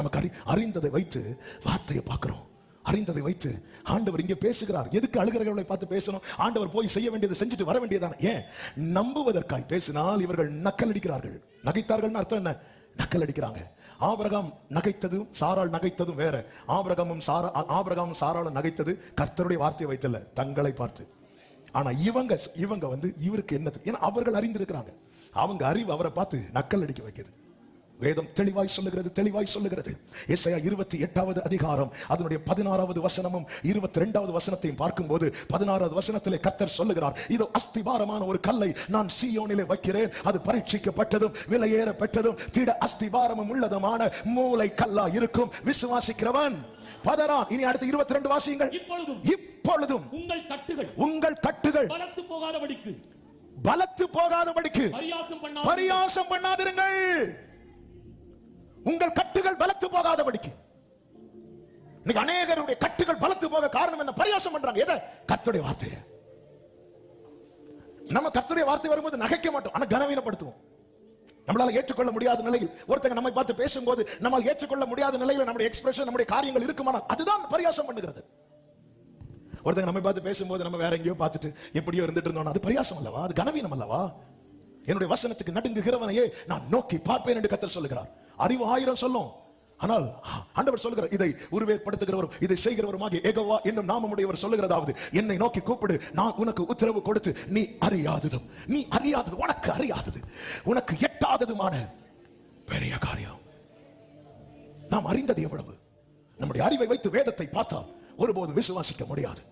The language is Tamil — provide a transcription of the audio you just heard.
நமக்கு அறிந்ததை வைத்து வார்த்தையை பார்க்கிறோம். அறிந்ததை வைத்து ஆண்டவர் இங்கே பேசுகிறார். எதுக்கு அழுகிறவர்களை பார்த்து பேசணும்? ஆண்டவர் போய் செய்ய வேண்டியதை செஞ்சுட்டு வர வேண்டியதான. ஏன்? நம்புவதற்காய் பேசினால் இவர்கள் நக்கல் அடிக்கிறார்கள். நகைத்தார்கள் அர்த்தம் என்ன? நக்கல் அடிக்கிறாங்க. ஆபிரகாம் நகைத்ததும் சாராள் நகைத்ததும் வேற. ஆபிரகாமும் சாராளும் நகைத்தது கர்த்தருடைய வார்த்தையை வைத்தல்ல, தங்களை பார்த்து. ஆனா இவங்க வந்து இவருக்கு என்ன? ஏன்னா அவர்கள் அறிந்திருக்கிறாங்க. அவங்க அறிவு அவரை பார்த்து நக்கல் அடிக்க வைக்கிறது. வேதம் தெளிவாய் சொல்லுகிறது. எசாயா 28வது அதிகாரம் அதனுடைய 16வது வசனமும் 22வது வசனத்தையும் பார்க்கும்போது 16வது வசனத்திலே கர்த்தர் சொல்லுகிறார், இதோ அஸ்திபாரமான ஒரு கல்லை நான் சீயோனிலே வைக்கிறேன், அது பரீட்சிக்கப்பட்டதும் விலையேற பெற்றதும் திட அஸ்திபாரமும் உள்ளதுமான மூலை கல்லா இருக்கும், விசுவாசிக்கிறவன் பதறான். இனி அடுத்து 22 வாசியுங்கள். இப்பொழுதும் உங்கள் கட்டுகள் பலத்து போகாதபடிக்கு பரியாசம் பண்ணாதிருங்கள். உங்கள் கட்டுகள் பலத்து போகாதபடிக்கு. இன்னைக்கு அநேகருடைய கட்டுகள் பலத்து போக காரணம் என்ன? பரியாசம் பண்றாங்க. எதை? கர்த்தருடைய வார்த்தையை. நம்ம கர்த்தருடைய வார்த்தை வரும்போது நகைக்க மாட்டோம், ஆனா கனவீனப்படுத்துவோம். நம்மளால ஏற்றுக்கொள்ள முடியாத நிலையில் ஒருத்தங்க நம்மை பார்த்து பேசும்போது நம்மால் ஏற்றுக்கொள்ள முடியாத நிலையில் நம்முடைய எக்ஸ்பிரஷன், நம்முடைய காரியங்கள் இருக்குமானால் அதுதான் பரியாசம் பண்ணுகிறது. ஒருத்தங்க நம்மை பார்த்து பேசும்போது நம்ம வேற எங்கேயோ பார்த்துட்டு எப்படியோ இருந்துட்டு இருந்தோம், அது பரியாசம் அல்லவா? அது கனவீனம் அல்லவா? என்னுடைய வசனத்துக்கு நடுங்குகிறவனையே நான் நோக்கி பார்ப்பேன் என்று கர்த்தர் சொல்லுகிறார். அறிவு 1000 சொல்லும், ஆனால் ஆண்டவர் சொல்லுகிறார், இதை உருவேற்படுத்துகிறவரும் இதை செய்கிறவருமாகிய யெகோவா என்னும் நாமமுடையவர் சொல்லுகிறதாவது, என்னை நோக்கி கூப்பிடு, நான் உனக்கு உத்தரவு கொடுத்து நீ அறியாதது உனக்கு அறியாதது உனக்கு எட்டாததுமான பெரிய காரியம். நாம் அறிந்தது எவ்வளவு? நம்முடைய அறிவை வைத்து வேதத்தை பார்த்தால் ஒருபோதும் விசுவாசிக்க முடியாது.